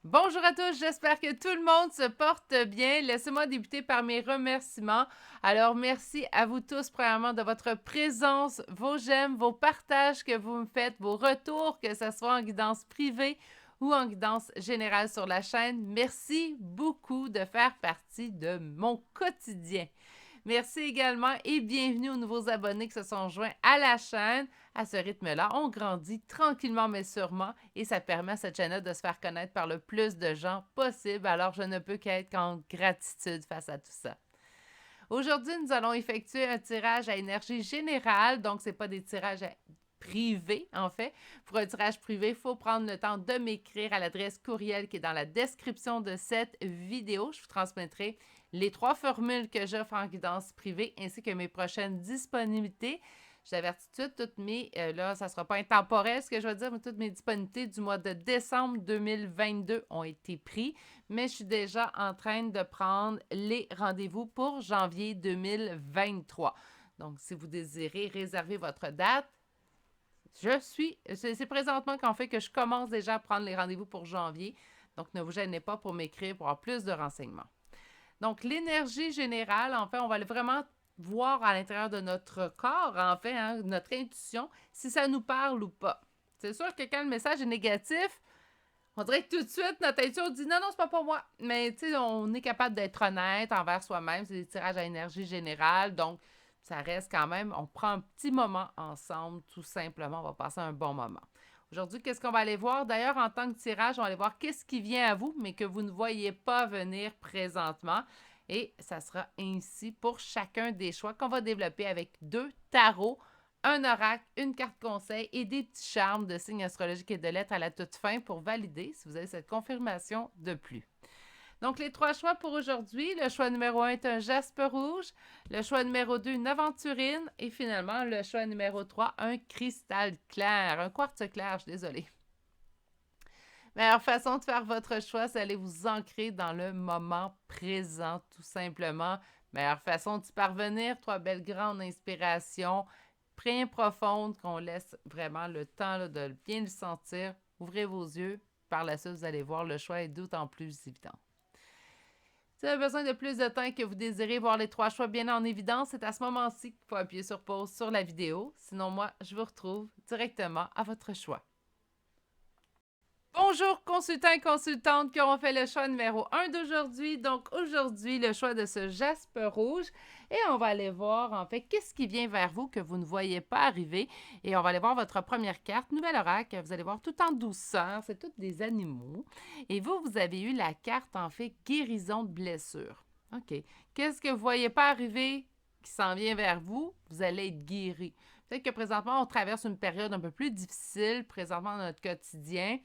Bonjour à tous, j'espère que tout le monde se porte bien. Laissez-moi débuter par mes remerciements. Alors, merci à vous tous, premièrement, de votre présence, vos j'aime, vos partages que vous me faites, vos retours, que ce soit en guidance privée ou en guidance générale sur la chaîne. Merci beaucoup de faire partie de mon quotidien. Merci également et bienvenue aux nouveaux abonnés qui se sont joints à la chaîne. À ce rythme-là, on grandit tranquillement mais sûrement et ça permet à cette chaîne de se faire connaître par le plus de gens possible. Alors, je ne peux qu'être qu'en gratitude face à tout ça. Aujourd'hui, nous allons effectuer un tirage à énergie générale, donc ce n'est pas des tirages privés, en fait. Pour un tirage privé, il faut prendre le temps de m'écrire à l'adresse courriel qui est dans la description de cette vidéo. Je vous transmettrai les 3 formules que j'offre en guidance privée ainsi que mes prochaines disponibilités. Je t'avertis tout de suite, toutes mes, là, ça ne sera pas intemporel ce que je vais dire, mais toutes mes disponibilités du mois de décembre 2022 ont été prises, mais je suis déjà en train de prendre les rendez-vous pour janvier 2023. Donc, si vous désirez réserver votre date, c'est présentement qu'en fait que je commence déjà à prendre les rendez-vous pour janvier. Donc, ne vous gênez pas pour m'écrire pour avoir plus de renseignements. Donc, l'énergie générale, en fait, on va vraiment voir à l'intérieur de notre corps, en fait, hein, notre intuition, si ça nous parle ou pas. C'est sûr que quand le message est négatif, on dirait que tout de suite, notre intuition dit non, non, c'est pas pour moi. Mais tu sais, on est capable d'être honnête envers soi-même. C'est des tirages à énergie générale. Donc, ça reste quand même, on prend un petit moment ensemble, tout simplement. On va passer un bon moment. Aujourd'hui, qu'est-ce qu'on va aller voir? D'ailleurs, en tant que tirage, on va aller voir qu'est-ce qui vient à vous, mais que vous ne voyez pas venir présentement. Et ça sera ainsi pour chacun des choix qu'on va développer avec 2 tarots, un oracle, une carte conseil et des petits charmes de signes astrologiques et de lettres à la toute fin pour valider si vous avez cette confirmation de plus. Donc, les 3 choix pour aujourd'hui. Le choix numéro 1 est un jaspe rouge. Le choix numéro 2, une aventurine. Et finalement, le choix numéro 3, un cristal clair. Un quartz clair, je suis désolée. Meilleure façon de faire votre choix, c'est d'aller vous ancrer dans le moment présent, tout simplement. Meilleure façon d'y parvenir, 3 belles grandes inspirations, bien profondes, qu'on laisse vraiment le temps là, de bien le sentir. Ouvrez vos yeux. Par la suite, vous allez voir, le choix est d'autant plus évident. Si vous avez besoin de plus de temps et que vous désirez voir les 3 choix bien en évidence, c'est à ce moment-ci qu'il faut appuyer sur pause sur la vidéo. Sinon, moi, je vous retrouve directement à votre choix. Bonjour consultants et consultantes qui auront fait le choix numéro 1 d'aujourd'hui. Donc aujourd'hui, le choix de ce jaspe rouge. Et on va aller voir en fait qu'est-ce qui vient vers vous que vous ne voyez pas arriver. Et on va aller voir votre première carte, Nouvel Oracle. Vous allez voir tout en douceur, c'est tous des animaux. Et vous, vous avez eu la carte en fait guérison de blessure. OK. Qu'est-ce que vous ne voyez pas arriver qui s'en vient vers vous? Vous allez être guéri. Peut-être que présentement, on traverse une période un peu plus difficile présentement dans notre quotidien.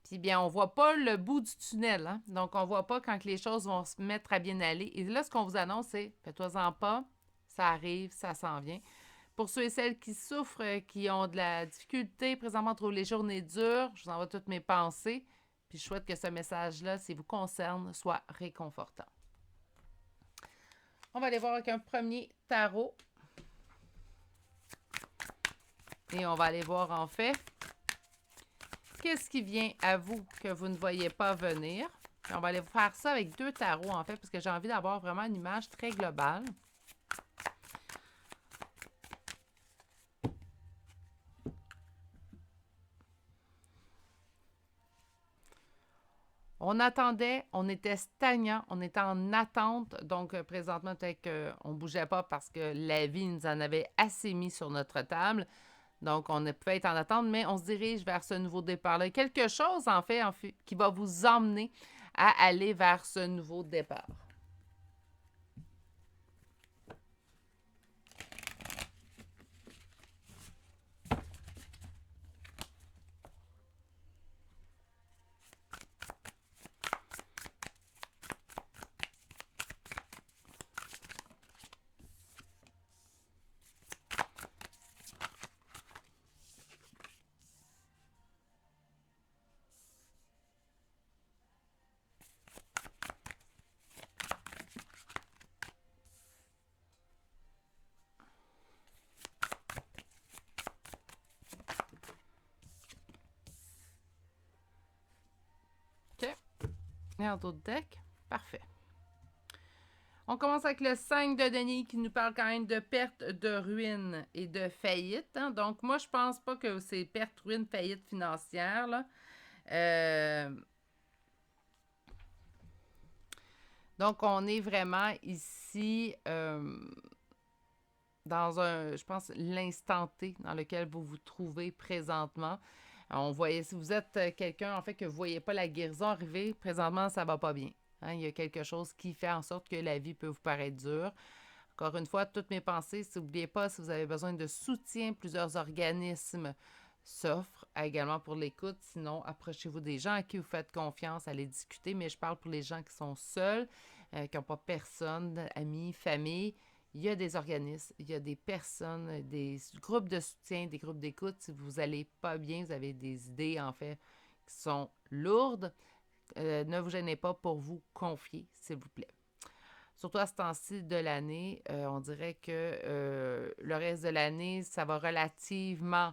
Puis bien, on voit pas le bout du tunnel. Hein? Donc, on voit pas quand les choses vont se mettre à bien aller. Et là, ce qu'on vous annonce, c'est faites-toi-en pas, ça arrive, ça s'en vient. Pour ceux et celles qui souffrent, qui ont de la difficulté présentement, trouvent les journées dures, je vous envoie toutes mes pensées. Puis je souhaite que ce message-là, s'il vous concerne, soit réconfortant. On va aller voir avec un premier tarot. Et on va aller voir en fait qu'est-ce qui vient à vous que vous ne voyez pas venir. Puis on va aller faire ça avec 2 tarots, en fait, parce que j'ai envie d'avoir vraiment une image très globale. On attendait, on était stagnant, on était en attente. Donc, présentement, peut-être qu'on ne bougeait pas parce que la vie nous en avait assez mis sur notre table. Donc, on peut être en attente, mais on se dirige vers ce nouveau départ-là. Quelque chose, en fait, qui va vous emmener à aller vers ce nouveau départ. Et d'autres decks? Parfait. On commence avec le 5 de denier qui nous parle quand même de perte, de ruine et de faillite. Hein? Donc, moi, je pense pas que c'est perte, ruine, faillite financière. Là. Donc, on est vraiment ici dans je pense, l'instant T dans lequel vous vous trouvez présentement. On voyait, si vous êtes quelqu'un, en fait, que vous ne voyez pas la guérison arriver, présentement, ça ne va pas bien. Hein? Il y a quelque chose qui fait en sorte que la vie peut vous paraître dure. Encore une fois, toutes mes pensées, n'oubliez pas, si vous avez besoin de soutien, plusieurs organismes s'offrent également pour l'écoute. Sinon, approchez-vous des gens à qui vous faites confiance, allez discuter. Mais je parle pour les gens qui sont seuls, qui n'ont pas personne, amis, famille. Il y a des organismes, il y a des personnes, des groupes de soutien, des groupes d'écoute. Si vous n'allez pas bien, vous avez des idées, en fait, qui sont lourdes, ne vous gênez pas pour vous confier, s'il vous plaît. Surtout à ce temps-ci de l'année, on dirait que le reste de l'année, ça va relativement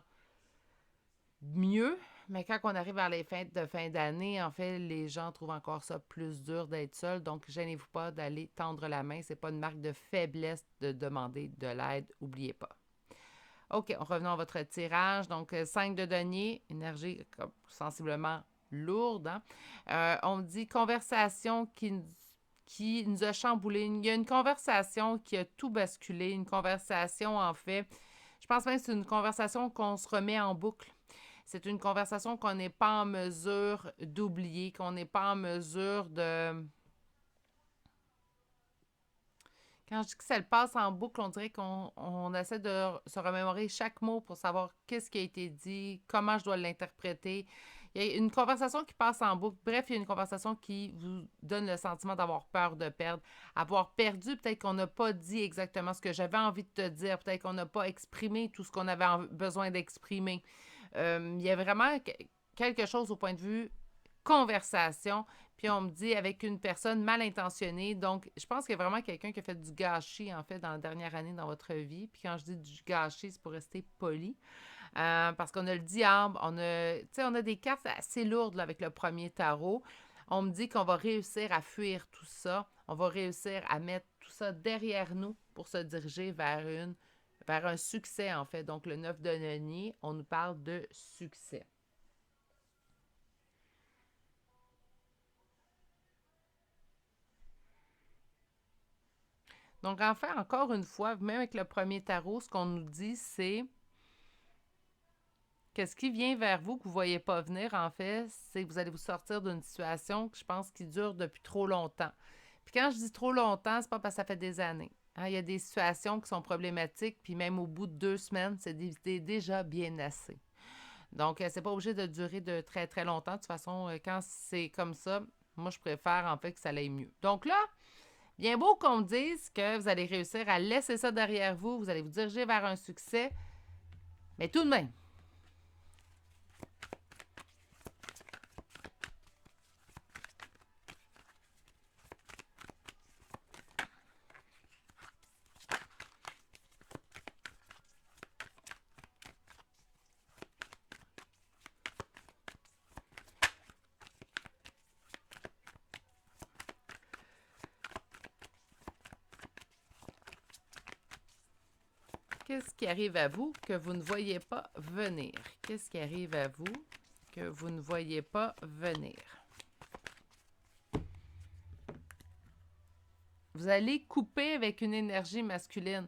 mieux. Mais quand on arrive vers les fêtes de fin d'année, en fait, les gens trouvent encore ça plus dur d'être seul. Donc, gênez-vous pas d'aller tendre la main. C'est pas une marque de faiblesse de demander de l'aide. N'oubliez pas. OK, revenons à votre tirage. Donc, 5 de denier, énergie sensiblement lourde. Hein? On dit conversation qui nous a chamboulé. Il y a une conversation qui a tout basculé. Une conversation, en fait, je pense même que c'est une conversation qu'on se remet en boucle. C'est une conversation qu'on n'est pas en mesure d'oublier, qu'on n'est pas en mesure de... Quand je dis que ça le passe en boucle, on dirait qu'on essaie de se remémorer chaque mot pour savoir qu'est-ce qui a été dit, comment je dois l'interpréter. Il y a une conversation qui passe en boucle. Bref, il y a une conversation qui vous donne le sentiment d'avoir peur de perdre. Avoir perdu, peut-être qu'on n'a pas dit exactement ce que j'avais envie de te dire. Peut-être qu'on n'a pas exprimé tout ce qu'on avait besoin d'exprimer. Il y a vraiment quelque chose au point de vue conversation. Puis on me dit avec une personne mal intentionnée. Donc, je pense qu'il y a vraiment quelqu'un qui a fait du gâchis, en fait, dans la dernière année dans votre vie. Puis quand je dis du gâchis, c'est pour rester poli. Parce qu'on a le diable, on a des cartes assez lourdes là, avec le premier tarot. On me dit qu'on va réussir à fuir tout ça. On va réussir à mettre tout ça derrière nous pour se diriger vers un succès, en fait. Donc, le 9 de denier, on nous parle de succès. Donc, en fait, encore une fois, même avec le premier tarot, ce qu'on nous dit, c'est que ce qui vient vers vous, que vous ne voyez pas venir, en fait, c'est que vous allez vous sortir d'une situation que je pense qui dure depuis trop longtemps. Puis quand je dis trop longtemps, c'est pas parce que ça fait des années. Hein, il y a des situations qui sont problématiques, puis même au bout de 2 semaines, c'est déjà bien assez. Donc, c'est pas obligé de durer de très, très longtemps. De toute façon, quand c'est comme ça, moi, je préfère, en fait, que ça aille mieux. Donc là, bien beau qu'on me dise que vous allez réussir à laisser ça derrière vous, vous allez vous diriger vers un succès, mais tout de même, qu'est-ce qui arrive à vous que vous ne voyez pas venir? Qu'est-ce qui arrive à vous que vous ne voyez pas venir? Vous allez couper avec une énergie masculine.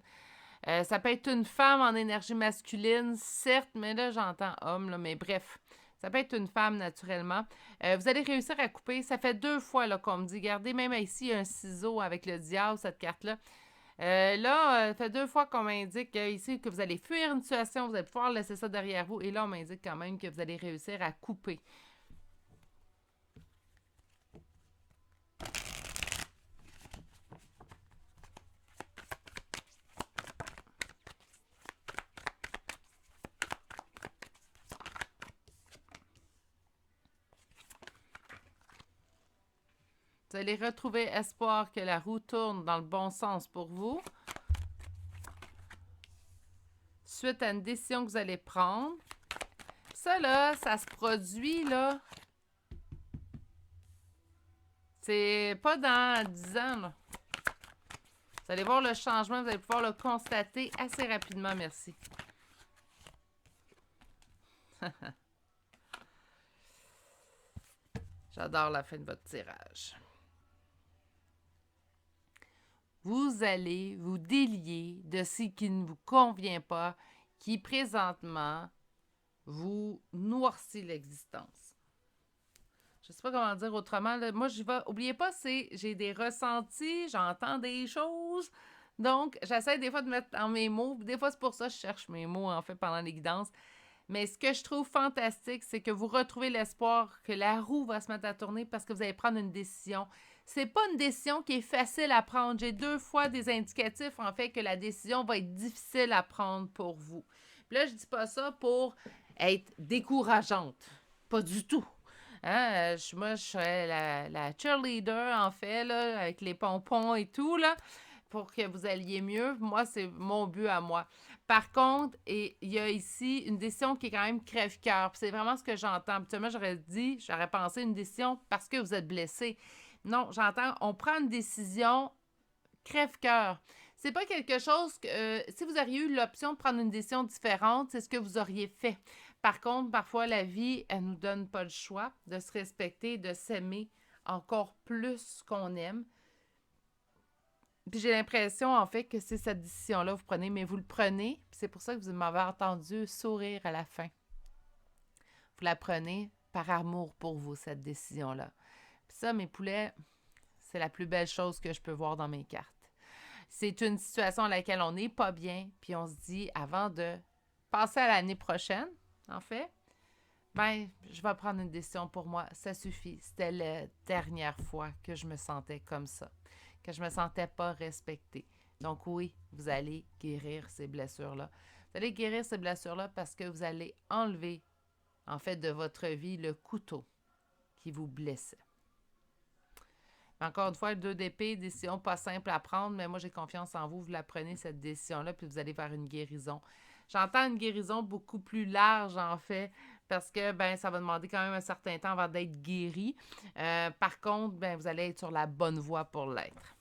Ça peut être une femme en énergie masculine, certes, mais là, j'entends homme, là, mais bref. Ça peut être une femme, naturellement. Vous allez réussir à couper. Ça fait 2 fois là, qu'on me dit, regardez, même ici, il y a un ciseau avec le diable, cette carte-là. Ça fait 2 fois qu'on m'indique ici que vous allez fuir une situation, vous allez pouvoir laisser ça derrière vous. Et là, on m'indique quand même que vous allez réussir à couper. Vous allez retrouver espoir que la roue tourne dans le bon sens pour vous. Suite à une décision que vous allez prendre. Ça, là, ça se produit, là. C'est pas dans 10 ans, là. Vous allez voir le changement, vous allez pouvoir le constater assez rapidement, merci. J'adore la fin de votre tirage. Vous allez vous délier de ce qui ne vous convient pas, qui présentement vous noircit l'existence. Je ne sais pas comment dire autrement. Là. Moi, j'y vais. N'oubliez pas, j'ai des ressentis, j'entends des choses. Donc, j'essaie des fois de mettre dans mes mots. Des fois, c'est pour ça que je cherche mes mots, en fait, pendant les guidances. Mais ce que je trouve fantastique, c'est que vous retrouvez l'espoir que la roue va se mettre à tourner parce que vous allez prendre une décision. C'est pas une décision qui est facile à prendre. J'ai 2 fois des indicatifs, en fait, que la décision va être difficile à prendre pour vous. Puis là, je dis pas ça pour être décourageante. Pas du tout. Hein? Moi, je serais la cheerleader, en fait, là, avec les pompons et tout, là, pour que vous alliez mieux. Moi, c'est mon but à moi. Par contre, il y a ici une décision qui est quand même crève-cœur. C'est vraiment ce que j'entends. Habituellement, j'aurais pensé une décision parce que vous êtes blessé. Non, j'entends, on prend une décision crève-cœur. C'est pas quelque chose que, si vous auriez eu l'option de prendre une décision différente, c'est ce que vous auriez fait. Par contre, parfois, la vie, elle nous donne pas le choix de se respecter, de s'aimer encore plus qu'on aime. Puis j'ai l'impression, en fait, que c'est cette décision-là que vous prenez, mais vous le prenez, puis c'est pour ça que vous m'avez entendu sourire à la fin. Vous la prenez par amour pour vous, cette décision-là. Puis ça, mes poulets, c'est la plus belle chose que je peux voir dans mes cartes. C'est une situation à laquelle on n'est pas bien, puis on se dit, avant de passer à l'année prochaine, en fait, ben, je vais prendre une décision pour moi. Ça suffit. C'était la dernière fois que je me sentais comme ça, que je me sentais pas respectée. Donc oui, vous allez guérir ces blessures-là. Vous allez guérir ces blessures-là parce que vous allez enlever, en fait, de votre vie le couteau qui vous blessait. Encore une fois, le 2 d'épée, décision pas simple à prendre, mais moi, j'ai confiance en vous. Vous la prenez, cette décision-là, puis vous allez vers une guérison. J'entends une guérison beaucoup plus large, en fait, parce que ben ça va demander quand même un certain temps avant d'être guéri. Par contre, ben vous allez être sur la bonne voie pour l'être.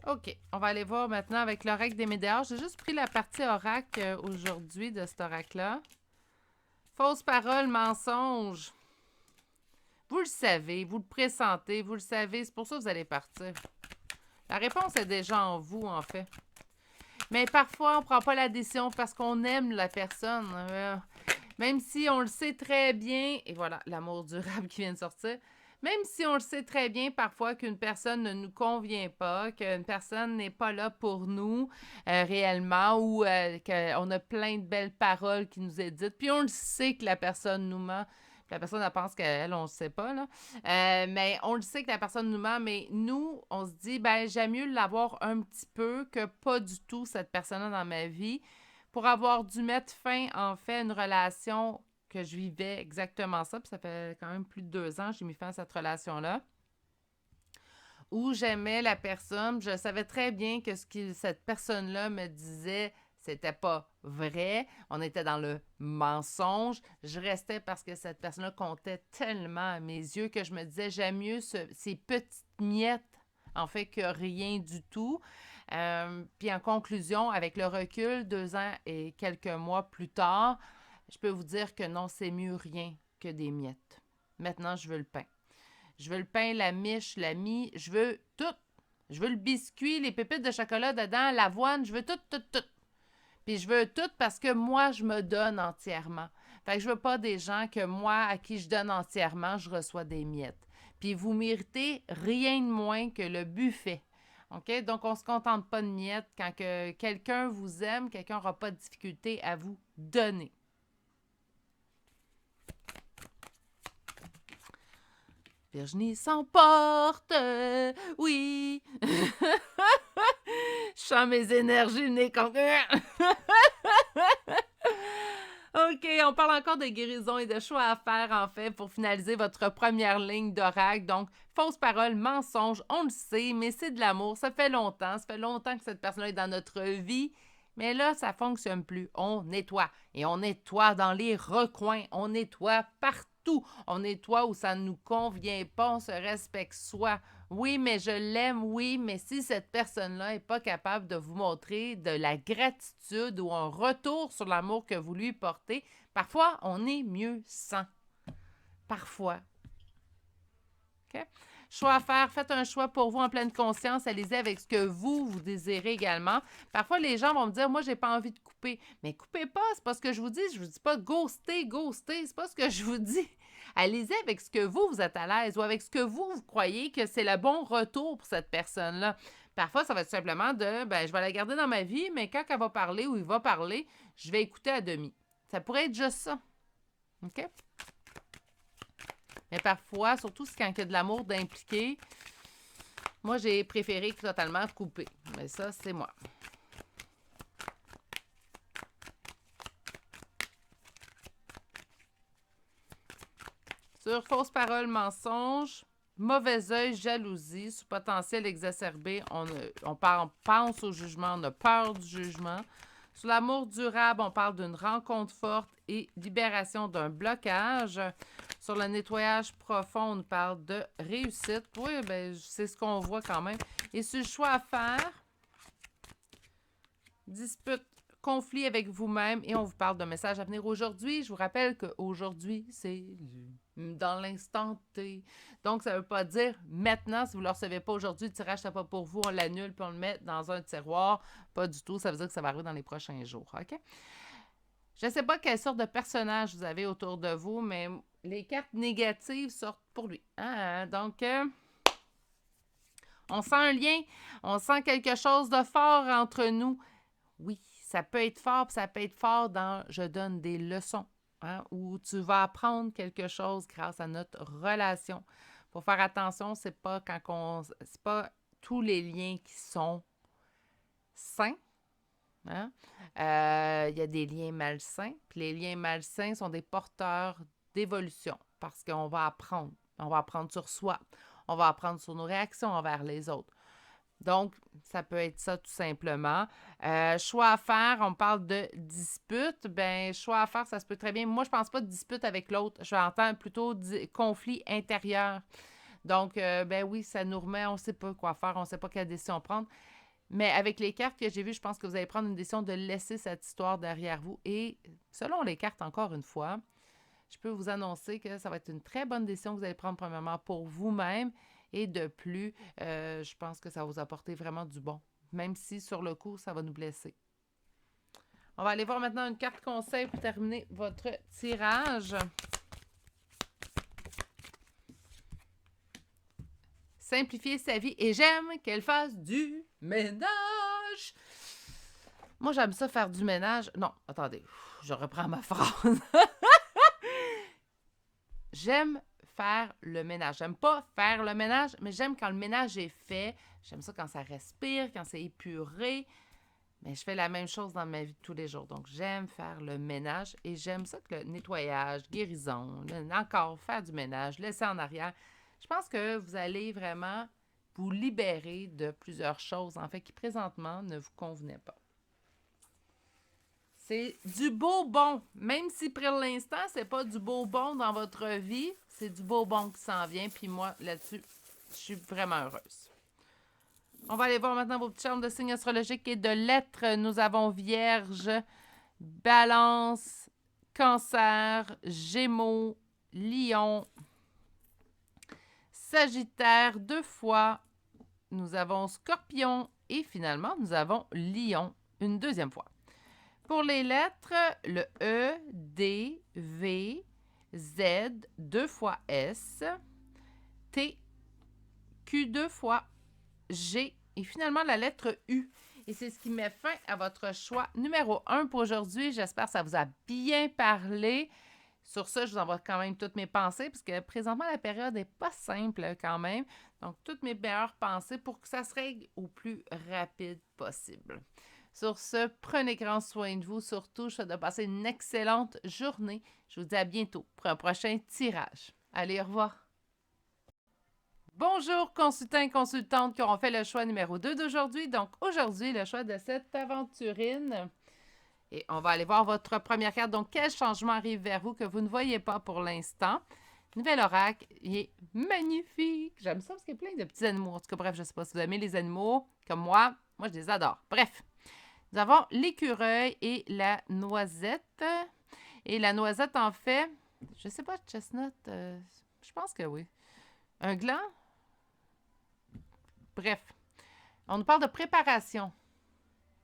OK, on va aller voir maintenant avec l'oracle des Médéors. J'ai juste pris la partie oracle aujourd'hui de cet oracle-là. Fausse parole, mensonge. Vous le savez, vous le pressentez, vous le savez, c'est pour ça que vous allez partir. La réponse est déjà en vous, en fait. Mais parfois, on ne prend pas la décision parce qu'on aime la personne. Même si on le sait très bien, et voilà, l'amour durable qui vient de sortir, même si on le sait très bien parfois qu'une personne ne nous convient pas, qu'une personne n'est pas là pour nous réellement, ou qu'on a plein de belles paroles qui nous est dites, puis on le sait que la personne nous ment. La personne, elle pense qu'elle, on ne sait pas, là. Mais on le sait que la personne nous ment, mais nous, on se dit, ben j'aime mieux l'avoir un petit peu que pas du tout, cette personne-là, dans ma vie, pour avoir dû mettre fin, en fait, à une relation que je vivais exactement ça, puis ça fait quand même plus de 2 ans que j'ai mis fin à cette relation-là, où j'aimais la personne, je savais très bien que ce que cette personne-là me disait, c'était pas vrai, on était dans le mensonge, je restais parce que cette personne-là comptait tellement à mes yeux que je me disais, j'aime mieux ces petites miettes, en fait, que rien du tout. Puis en conclusion, avec le recul, 2 ans et quelques mois plus tard, je peux vous dire que non, c'est mieux rien que des miettes. Maintenant, je veux le pain. Je veux le pain, la miche, la mie, je veux tout. Je veux le biscuit, les pépites de chocolat dedans, l'avoine, je veux tout, tout, tout. Puis je veux tout parce que moi, je me donne entièrement. Fait que je veux pas des gens que moi, à qui je donne entièrement, je reçois des miettes. Puis vous méritez rien de moins que le buffet. OK? Donc, on ne se contente pas de miettes. Quand que quelqu'un vous aime, quelqu'un n'aura pas de difficulté à vous donner. Virginie s'emporte, oui. Je sens mes énergies nez comme... OK, on parle encore de guérison et de choix à faire, en fait, pour finaliser votre première ligne d'oracle. Donc, fausse parole, mensonge, on le sait, mais c'est de l'amour. Ça fait longtemps que cette personne-là est dans notre vie. Mais là, ça ne fonctionne plus. On nettoie. Et on nettoie dans les recoins. On nettoie partout. On nettoie où ça ne nous convient pas. On se respecte soi. Oui, mais je l'aime. Oui, mais si cette personne-là n'est pas capable de vous montrer de la gratitude ou un retour sur l'amour que vous lui portez, parfois, on est mieux sans. Parfois. OK? Choix à faire, faites un choix pour vous en pleine conscience, allez-y avec ce que vous désirez également. Parfois, les gens vont me dire, moi, j'ai pas envie de couper. Mais coupez pas, c'est pas ce que je vous dis pas ghoster, c'est pas ce que je vous dis. Allez-y avec ce que vous êtes à l'aise ou avec ce que vous croyez que c'est le bon retour pour cette personne-là. Parfois, ça va être simplement de, je vais la garder dans ma vie, mais quand elle va parler ou il va parler, je vais écouter à demi. Ça pourrait être juste ça. OK? Mais parfois, surtout quand il y a de l'amour d'impliquer, moi, j'ai préféré totalement couper. Mais ça, c'est moi. Sur fausse parole, mensonge, mauvais œil, jalousie, sous potentiel exacerbé, on pense au jugement, on a peur du jugement. Sur l'amour durable, on parle d'une rencontre forte et libération d'un blocage. Sur le nettoyage profond, on parle de réussite. Oui, c'est ce qu'on voit quand même. Et sur le choix à faire, dispute, conflit avec vous-même et on vous parle d'un message à venir aujourd'hui. Je vous rappelle qu'aujourd'hui, c'est dans l'instant T. Donc, ça ne veut pas dire maintenant, si vous ne le recevez pas aujourd'hui, le tirage n'est pas pour vous, on l'annule puis on le met dans un tiroir. Pas du tout, ça veut dire que ça va arriver dans les prochains jours. OK? Je ne sais pas quelle sorte de personnage vous avez autour de vous, mais les cartes négatives sortent pour lui. Donc, on sent un lien, on sent quelque chose de fort entre nous. Oui, ça peut être fort, puis ça peut être fort dans « je donne des leçons », où tu vas apprendre quelque chose grâce à notre relation. Il faut faire attention, c'est pas tous les liens qui sont sains. Il y a des liens malsains, puis les liens malsains sont des porteurs d'évolution parce qu'on va apprendre. On va apprendre sur soi. On va apprendre sur nos réactions envers les autres. Donc, ça peut être ça tout simplement. Choix à faire, on parle de dispute. Choix à faire, ça se peut très bien. Moi, je pense pas de dispute avec l'autre. Je vais entendre plutôt conflit intérieur. Donc, oui, ça nous remet, on ne sait pas quoi faire, on ne sait pas quelle décision prendre. Mais avec les cartes que j'ai vues, je pense que vous allez prendre une décision de laisser cette histoire derrière vous. Et selon les cartes, encore une fois, je peux vous annoncer que ça va être une très bonne décision que vous allez prendre premièrement pour vous-même. Et de plus, je pense que ça va vous apporter vraiment du bon. Même si sur le coup, ça va nous blesser. On va aller voir maintenant une carte conseil pour terminer votre tirage. Simplifier sa vie et j'aime qu'elle fasse du ménage. Moi, j'aime ça faire du ménage. Non, attendez, je reprends ma phrase. J'aime faire le ménage. J'aime pas faire le ménage, mais j'aime quand le ménage est fait. J'aime ça quand ça respire, quand c'est épuré. Mais je fais la même chose dans ma vie de tous les jours. Donc, j'aime faire le ménage et j'aime ça que le nettoyage, guérison, encore faire du ménage, laisser en arrière. Je pense que vous allez vraiment vous libérer de plusieurs choses, en fait, qui présentement ne vous convenaient pas. C'est du beau bon. Même si pour l'instant, c'est pas du beau bon dans votre vie, c'est du beau bon qui s'en vient. Puis moi, là-dessus, je suis vraiment heureuse. On va aller voir maintenant vos petites chambres de signes astrologiques et de lettres. Nous avons Vierge, Balance, Cancer, Gémeaux, Lion, Sagittaire 2 fois. Nous avons Scorpion et finalement, nous avons Lion une deuxième fois. Pour les lettres, le E, D, V, Z 2 fois S, T, Q 2 fois G et finalement la lettre U. Et c'est ce qui met fin à votre choix numéro 1 pour aujourd'hui. J'espère que ça vous a bien parlé. Sur ça, je vous envoie quand même toutes mes pensées parce que présentement, la période n'est pas simple quand même. Donc, toutes mes meilleures pensées pour que ça se règle au plus rapide possible. Sur ce, prenez grand soin de vous. Surtout, je vous souhaite de passer une excellente journée. Je vous dis à bientôt pour un prochain tirage. Allez, au revoir. Bonjour, consultants et consultantes qui auront fait le choix numéro 2 d'aujourd'hui. Donc, aujourd'hui, le choix de cette aventurine. Et on va aller voir votre première carte. Donc, quel changement arrive vers vous que vous ne voyez pas pour l'instant? Nouvel oracle, il est magnifique. J'aime ça parce qu'il y a plein de petits animaux. En tout cas, bref, je ne sais pas si vous aimez les animaux comme moi. Moi, je les adore. Bref, nous avons l'écureuil et la noisette. Et la noisette, en fait, je ne sais pas, chestnut, je pense que oui. Un gland? Bref, on nous parle de préparation.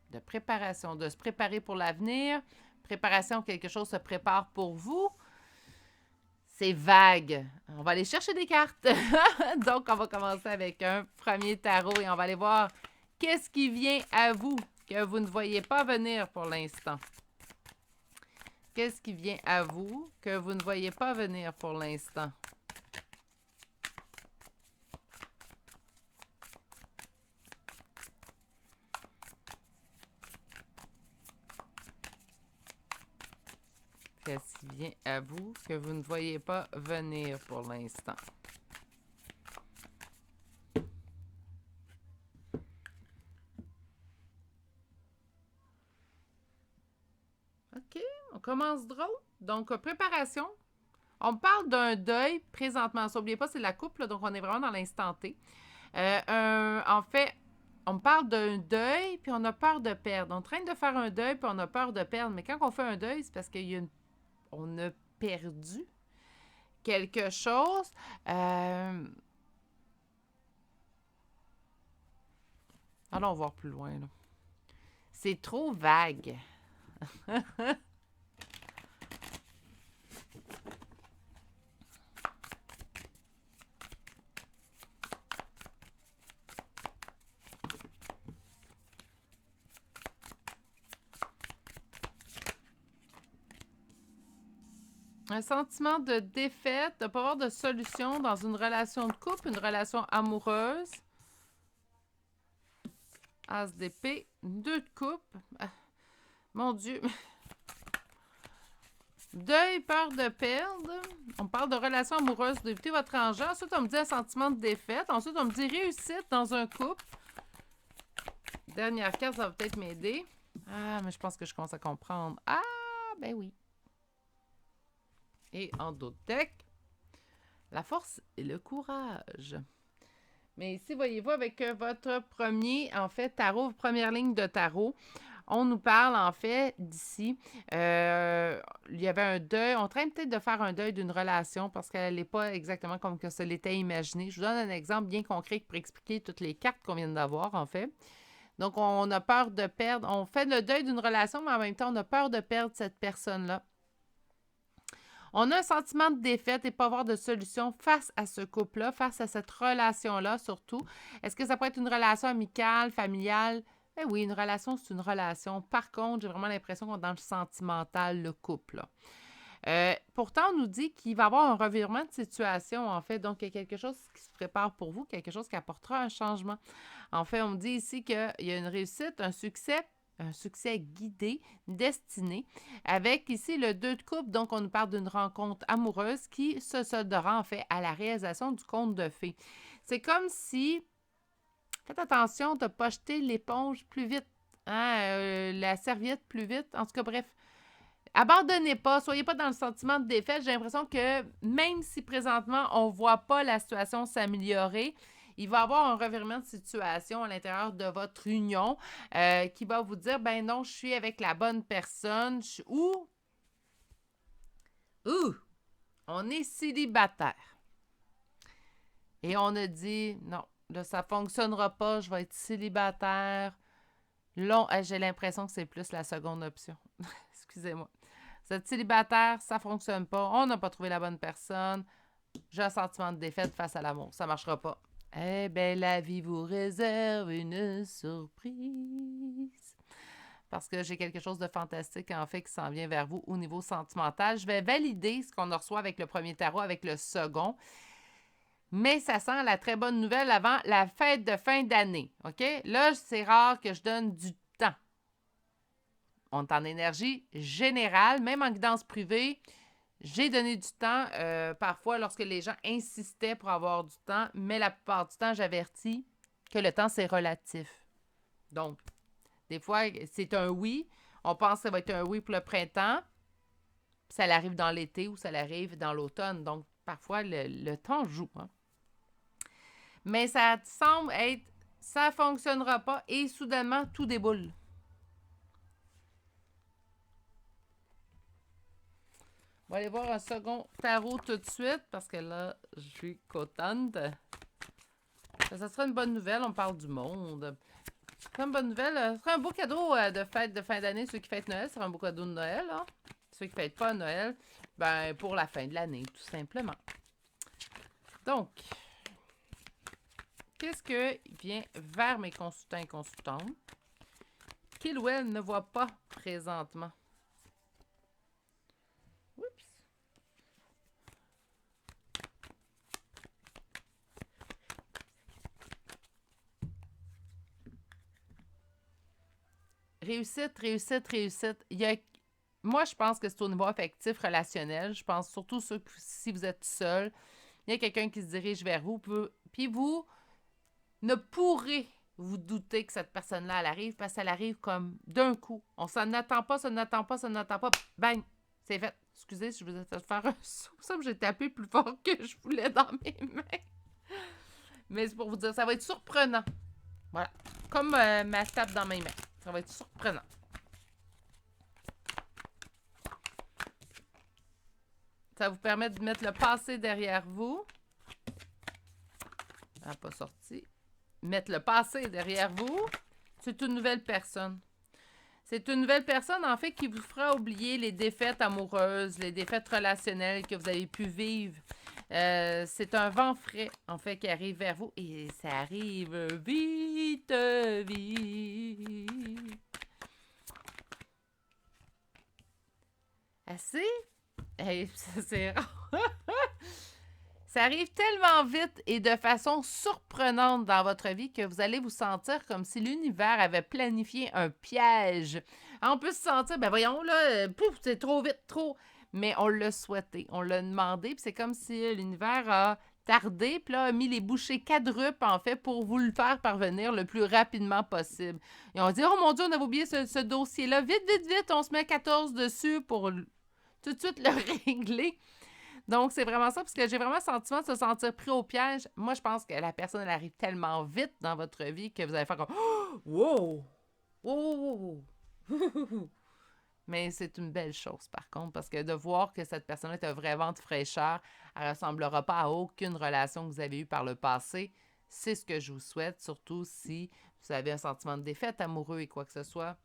De préparation, de se préparer pour l'avenir. Préparation, quelque chose se prépare pour vous. C'est vague. On va aller chercher des cartes. Donc, on va commencer avec un premier tarot et on va aller voir qu'est-ce qui vient à vous que vous ne voyez pas venir pour l'instant. Qu'est-ce qui vient à vous que vous ne voyez pas venir pour l'instant? Qu'est-ce qui vient à vous que vous ne voyez pas venir pour l'instant? OK, on commence drôle. Donc, préparation. On parle d'un deuil présentement. N'oubliez pas, c'est la coupe, là, donc on est vraiment dans l'instant T. En fait, on parle d'un deuil, puis on a peur de perdre. On traîne de faire un deuil, puis on a peur de perdre. Mais quand on fait un deuil, c'est parce qu'on a perdu quelque chose. Allons voir plus loin, là. C'est trop vague. Un sentiment de défaite, de ne pas avoir de solution dans une relation de couple, une relation amoureuse. As d'épée, 2 de coupe. Ah, mon Dieu. Deuil, peur de perdre. On parle de relation amoureuse, d'éviter votre enjeu. Ensuite, on me dit un sentiment de défaite. Ensuite, on me dit réussite dans un couple. Dernière carte, ça va peut-être m'aider. Ah, mais je pense que je commence à comprendre. Ah, ben oui. Et en d'autres decks, la force et le courage. Mais ici, voyez-vous, avec votre premier, en fait, tarot, première ligne de tarot, on nous parle, en fait, d'ici. Il y avait un deuil. On train peut-être de faire un deuil d'une relation parce qu'elle n'est pas exactement comme que ça l'était imaginé. Je vous donne un exemple bien concret pour expliquer toutes les cartes qu'on vient d'avoir, en fait. Donc, on a peur de perdre. On fait le deuil d'une relation, mais en même temps, on a peur de perdre cette personne-là. On a un sentiment de défaite et pas avoir de solution face à ce couple-là, face à cette relation-là surtout. Est-ce que ça peut être une relation amicale, familiale? Ben oui, une relation, c'est une relation. Par contre, j'ai vraiment l'impression qu'on est dans le sentimental, le couple. Pourtant, on nous dit qu'il va y avoir un revirement de situation, en fait. Donc, il y a quelque chose qui se prépare pour vous, quelque chose qui apportera un changement. En fait, on me dit ici qu'il y a une réussite, un succès guidé, destiné, avec ici le 2 de coupe. Donc, on nous parle d'une rencontre amoureuse qui se soldera, en fait, à la réalisation du conte de fées. C'est comme si, faites attention de ne pas jeter l'éponge plus vite, hein, la serviette plus vite. En tout cas, bref, abandonnez pas, soyez pas dans le sentiment de défaite. J'ai l'impression que même si présentement, on ne voit pas la situation s'améliorer, il va y avoir un revirement de situation à l'intérieur de votre union qui va vous dire, ben non, je suis avec la bonne personne ou on est célibataire. Et on a dit, non, là, ça ne fonctionnera pas, je vais être célibataire. Long, j'ai l'impression que c'est plus la seconde option. Excusez-moi. Vous êtes célibataire, ça ne fonctionne pas, on n'a pas trouvé la bonne personne. J'ai un sentiment de défaite face à l'amour, ça ne marchera pas. Eh bien, la vie vous réserve une surprise. Parce que j'ai quelque chose de fantastique, en fait, qui s'en vient vers vous au niveau sentimental. Je vais valider ce qu'on reçoit avec le premier tarot, avec le second. Mais ça sent la très bonne nouvelle avant la fête de fin d'année. OK? Là, c'est rare que je donne du temps. On est en énergie générale, même en guidance privée. J'ai donné du temps, parfois lorsque les gens insistaient pour avoir du temps, mais la plupart du temps, j'avertis que le temps, c'est relatif. Donc, des fois, c'est un oui. On pense que ça va être un oui pour le printemps, puis ça l'arrive dans l'été ou ça l'arrive dans l'automne. Donc, parfois, le temps joue. Hein. Mais ça semble être, ça ne fonctionnera pas et soudainement, tout déboule. On va aller voir un second tarot tout de suite parce que là, je suis contente. Ça sera une bonne nouvelle, on parle du monde. Ce sera une bonne nouvelle. Ce sera un beau cadeau de fête de fin d'année. Ceux qui fêtent Noël, ce sera un beau cadeau de Noël. Hein? Ceux qui ne fêtent pas Noël, ben pour la fin de l'année, tout simplement. Donc, qu'est-ce que vient vers mes consultants et consultantes qu'ils ou elles ne voient pas présentement? Oups. Réussite, réussite, réussite. Moi, je pense que c'est au niveau affectif, relationnel. Je pense surtout si vous êtes seul, il y a quelqu'un qui se dirige vers vous, puis vous ne pourrez vous douter que cette personne-là, elle arrive, parce qu'elle arrive comme d'un coup. On s'en attend pas, ça n'attend pas, ça n'attend pas. Bang! C'est fait. Excusez, je vous ai fait faire un saut. Ça, j'ai tapé plus fort que je voulais dans mes mains. Mais c'est pour vous dire, ça va être surprenant. Voilà. Comme ma tape dans mes mains. Ça va être surprenant. Ça vous permet de mettre le passé derrière vous. Elle n'a pas sorti. Mettre le passé derrière vous. C'est une nouvelle personne. C'est une nouvelle personne, en fait, qui vous fera oublier les défaites amoureuses, les défaites relationnelles que vous avez pu vivre. C'est un vent frais, en fait, qui arrive vers vous. Et ça arrive vite, vite. Assez? Hey, c'est rare. Ça arrive tellement vite et de façon surprenante dans votre vie que vous allez vous sentir comme si l'univers avait planifié un piège. On peut se sentir, ben voyons là, pouf, c'est trop vite, trop. Mais on l'a souhaité, on l'a demandé, puis c'est comme si l'univers a tardé, puis là, a mis les bouchées quadruples, en fait, pour vous le faire parvenir le plus rapidement possible. Et on dit, oh mon Dieu, on avait oublié ce dossier-là. Vite, vite, vite, on se met 14 dessus pour tout de suite le régler. Donc, c'est vraiment ça, parce que j'ai vraiment le sentiment de se sentir pris au piège. Moi, je pense que la personne, elle arrive tellement vite dans votre vie que vous allez faire comme « Wow! Wow! Wow! » Mais c'est une belle chose, par contre, parce que de voir que cette personne-là est un vrai vent de fraîcheur, elle ne ressemblera pas à aucune relation que vous avez eue par le passé. C'est ce que je vous souhaite, surtout si vous avez un sentiment de défaite amoureux et quoi que ce soit.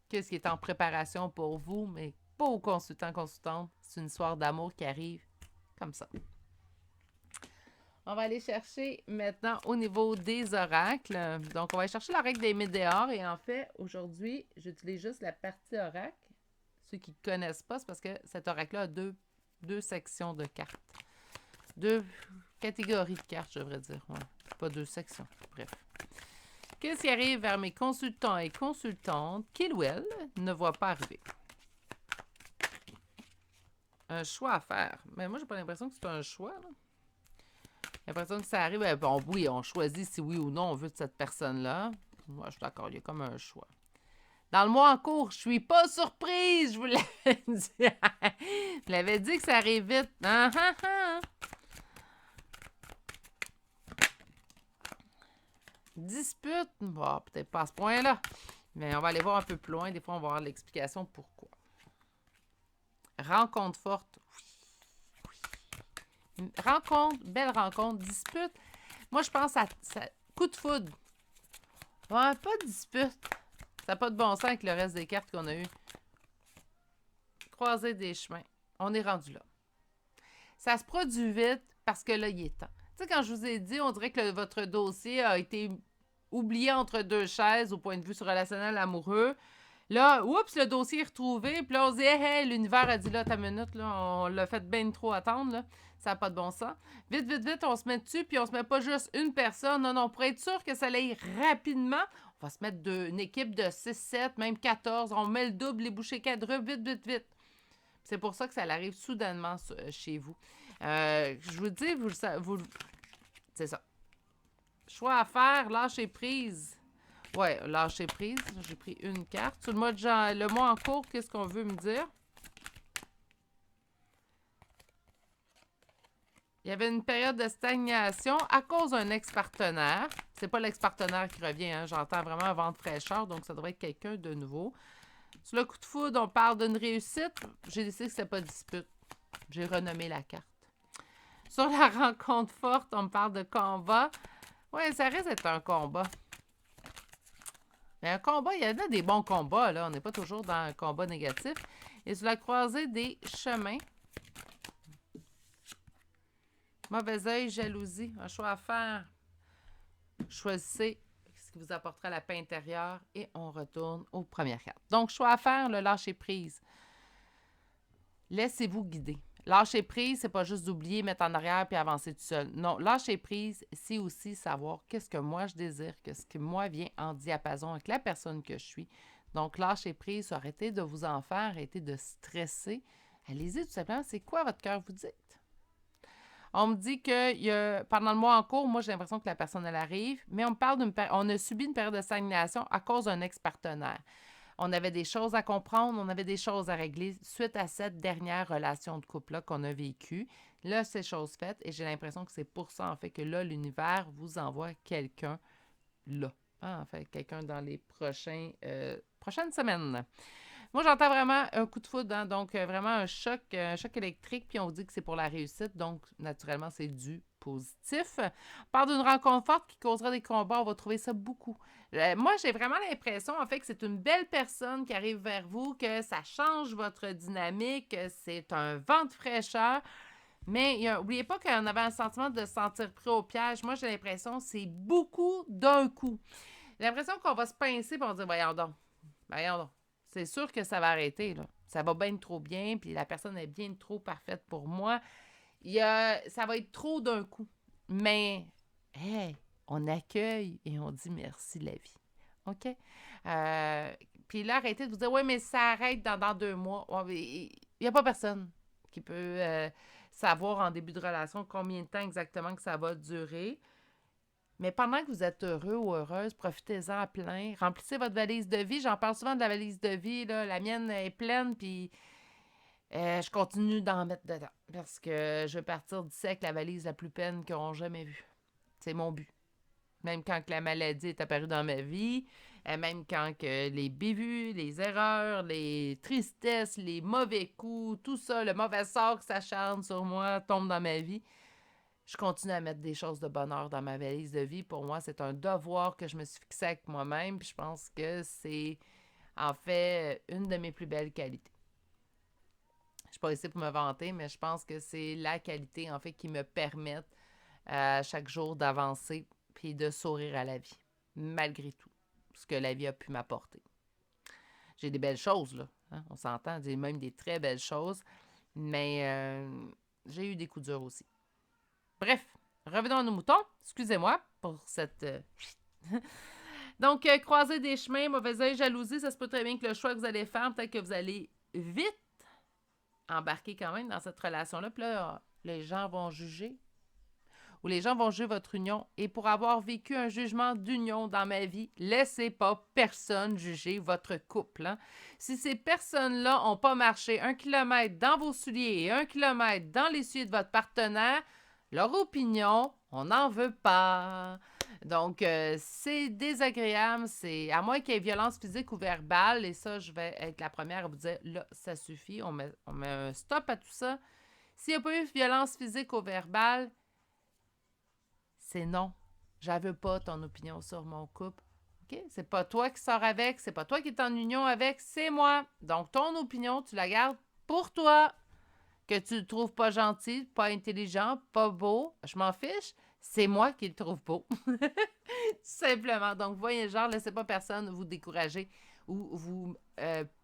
Qu'est-ce qui est en préparation pour vous, mais pas aux consultants, consultantes. C'est une histoire d'amour qui arrive comme ça. On va aller chercher maintenant au niveau des oracles. Donc, on va aller chercher l'oracle des Médéors. Et en fait, aujourd'hui, j'utilise juste la partie oracle. Ceux qui ne connaissent pas, c'est parce que cet oracle-là a deux sections de cartes. Deux catégories de cartes, je devrais dire. Ouais. Pas deux sections. Bref. Qu'est-ce qui arrive vers mes consultants et consultantes qu'ils ou elles ne voient pas arriver? Un choix à faire. Mais moi, j'ai pas l'impression que c'est un choix. Là. J'ai l'impression que ça arrive. Bon, oui, on choisit si oui ou non on veut de cette personne-là. Moi, je suis d'accord, il y a comme un choix. Dans le mois en cours, je suis pas surprise, je vous l'avais dit. Je l'avais dit que ça arrive vite. Ah, ah, ah. Dispute. Bon, peut-être pas à ce point-là. Mais on va aller voir un peu plus loin. Des fois, on va avoir l'explication pourquoi. Rencontre forte. Oui. Rencontre, belle rencontre, dispute. Moi, je pense à coup de foudre. Ouais, pas de dispute. Ça n'a pas de bon sens avec le reste des cartes qu'on a eues. Croiser des chemins. On est rendu là. Ça se produit vite parce que là, il est temps. Tu sais, quand je vous ai dit, on dirait que votre dossier a été oublié entre deux chaises au point de vue sur relationnel amoureux. Là, oups, le dossier est retrouvé. Puis là, on se dit, hey, l'univers a dit là, ta minute, là, on l'a fait bien trop attendre, là. Ça n'a pas de bon sens. Vite, vite, vite, on se met dessus, puis on se met pas juste une personne. Non, non, pour être sûr que ça aille rapidement, on va se mettre une équipe de 6, 7, même 14. On met le double, les bouchées quadruples, vite, vite, vite. C'est pour ça que ça arrive soudainement chez vous. Je vous dis, c'est ça. Choix à faire, lâcher prise. Ouais, lâcher prise. J'ai pris une carte. Sur le mois en cours, qu'est-ce qu'on veut me dire? Il y avait une période de stagnation à cause d'un ex-partenaire. C'est pas l'ex-partenaire qui revient, hein. J'entends vraiment un vent de fraîcheur, donc ça devrait être quelqu'un de nouveau. Sur le coup de foudre, on parle d'une réussite. J'ai décidé que c'était pas de dispute. J'ai renommé la carte. Sur la rencontre forte, on me parle de combat. Oui, ça risque d'être un combat. Mais un combat, il y en a des bons combats, là. On n'est pas toujours dans un combat négatif. Et sur la croisée des chemins, mauvais œil, jalousie, un choix à faire. Choisissez ce qui vous apportera la paix intérieure et on retourne aux premières cartes. Donc, choix à faire, le lâcher prise. Laissez-vous guider. Lâcher prise, c'est pas juste d'oublier, mettre en arrière puis avancer tout seul. Non, lâcher prise, c'est aussi savoir qu'est-ce que moi je désire, qu'est-ce que moi vient en diapason avec la personne que je suis. Donc, lâcher prise, arrêtez de vous en faire, arrêtez de stresser. Allez-y tout simplement, c'est quoi votre cœur vous dit? On me dit que pendant le mois en cours, moi j'ai l'impression que la personne elle arrive, mais on me parle on a subi une période de stagnation à cause d'un ex-partenaire. On avait des choses à comprendre, on avait des choses à régler suite à cette dernière relation de couple-là qu'on a vécue. Là, c'est chose faite et j'ai l'impression que c'est pour ça, en fait, que là, l'univers vous envoie quelqu'un là. En fait, quelqu'un dans les prochaines semaines. Moi, j'entends vraiment un coup de foudre, hein? Donc vraiment un choc électrique, puis on dit que c'est pour la réussite, donc naturellement, c'est du positif. On parle d'une rencontre forte qui causera des combats, on va trouver ça beaucoup. Moi, j'ai vraiment l'impression, en fait, que c'est une belle personne qui arrive vers vous, que ça change votre dynamique, que c'est un vent de fraîcheur. Mais n'oubliez pas qu'on avait un sentiment de se sentir pris au piège. Moi, j'ai l'impression que c'est beaucoup d'un coup. J'ai l'impression qu'on va se pincer et on va dire, voyons donc. C'est sûr que ça va arrêter, là. Ça va bien trop bien, puis la personne est bien trop parfaite pour moi. Ça va être trop d'un coup. Mais, hey, on accueille et on dit merci la vie. OK? Puis là, arrêtez de vous dire, oui, mais ça arrête dans 2 mois. Il n'y a pas personne qui peut savoir en début de relation combien de temps exactement que ça va durer. Mais pendant que vous êtes heureux ou heureuse, profitez-en à plein. Remplissez votre valise de vie. J'en parle souvent de la valise de vie, là. La mienne est pleine, puis je continue d'en mettre dedans. Parce que je vais partir d'ici avec la valise la plus pleine qu'ils n'auront jamais vue. C'est mon but. Même quand que la maladie est apparue dans ma vie, même quand que les bévues, les erreurs, les tristesses, les mauvais coups, tout ça, le mauvais sort qui s'acharne sur moi tombe dans ma vie. Je continue à mettre des choses de bonheur dans ma valise de vie. Pour moi, c'est un devoir que je me suis fixé avec moi-même. Puis je pense que c'est, en fait, une de mes plus belles qualités. Je ne suis pas ici pour me vanter, mais je pense que c'est la qualité, en fait, qui me permet chaque jour d'avancer puis de sourire à la vie, malgré tout ce que la vie a pu m'apporter. J'ai des belles choses, là. Hein? On s'entend, même des très belles choses. Mais j'ai eu des coups durs aussi. Bref, revenons à nos moutons. Excusez-moi pour cette... Donc, croiser des chemins, mauvais œil, jalousie, ça se peut très bien que le choix que vous allez faire, peut-être que vous allez vite embarquer quand même dans cette relation-là. Puis là, les gens vont juger. Ou les gens vont juger votre union. Et pour avoir vécu un jugement d'union dans ma vie, laissez pas personne juger votre couple. Hein? Si ces personnes-là n'ont pas marché 1 kilomètre dans vos souliers et 1 kilomètre dans les souliers de votre partenaire, leur opinion, on n'en veut pas. Donc, c'est désagréable. C'est à moins qu'il y ait violence physique ou verbale. Et ça, je vais être la première à vous dire, là, ça suffit. On met un stop à tout ça. S'il n'y a pas eu violence physique ou verbale, c'est non. Je ne veux pas ton opinion sur mon couple. OK? C'est pas toi qui sors avec. C'est pas toi qui es en union avec. C'est moi. Donc, ton opinion, tu la gardes pour toi. Que tu le trouves pas gentil, pas intelligent, pas beau, je m'en fiche, c'est moi qui le trouve beau. Simplement. Donc, voyez genre, laissez pas personne vous décourager ou vous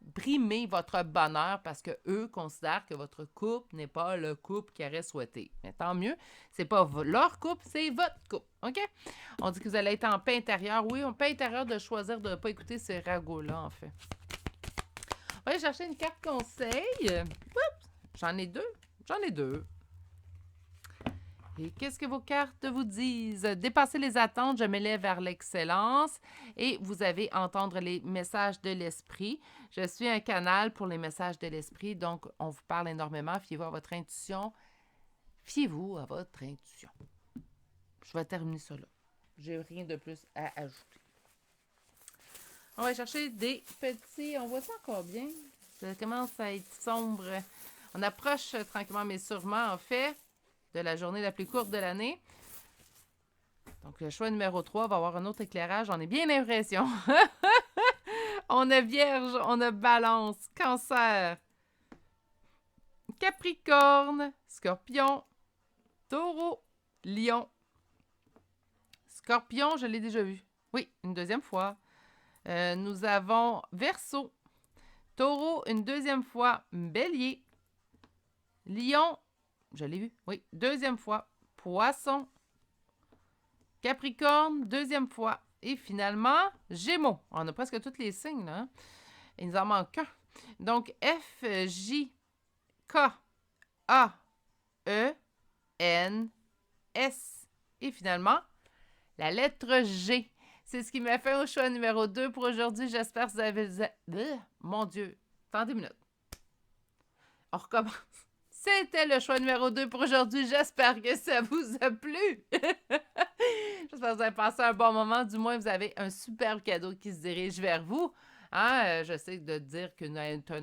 brimer votre bonheur parce que eux considèrent que votre couple n'est pas le couple qu'ils auraient souhaité. Mais tant mieux, c'est pas leur couple, c'est votre couple. OK? On dit que vous allez être en paix intérieure. Oui, en paix intérieure de choisir de ne pas écouter ces ragots-là, en fait. On va aller chercher une carte conseil. Oups! J'en ai deux. J'en ai deux. Et qu'est-ce que vos cartes vous disent? Dépasser les attentes, je m'élève vers l'excellence. Et vous avez entendre les messages de l'esprit. Je suis un canal pour les messages de l'esprit, donc on vous parle énormément. Fiez-vous à votre intuition. Fiez-vous à votre intuition. Je vais terminer ça là. J'ai rien de plus à ajouter. On va chercher des petits... On voit ça encore bien. Ça commence à être sombre. On approche tranquillement mais sûrement, en fait, de la journée la plus courte de l'année. Donc, le choix numéro 3 va avoir un autre éclairage. On est bien l'impression. On a Vierge, on a Balance, Cancer, Capricorne, Scorpion, Taureau, Lion. Scorpion, je l'ai déjà vu. Oui, une deuxième fois. Nous avons Verseau, Taureau, une deuxième fois, Bélier, Lion, je l'ai vu, oui, deuxième fois, Poisson, Capricorne, deuxième fois, et finalement, Gémeaux. On a presque tous les signes, là. Hein? Il nous en manque un. Donc, F, J, K, A, E, N, S. Et finalement, la lettre G. C'est ce qui m'a fait au choix numéro 2 pour aujourd'hui. J'espère que vous avez... Mon Dieu. Attendez une minute. On recommence. C'était le choix numéro 2 pour aujourd'hui. J'espère que ça vous a plu. J'espère que vous avez passé un bon moment. Du moins, vous avez un superbe cadeau qui se dirige vers vous. Hein? Je sais que de dire qu'un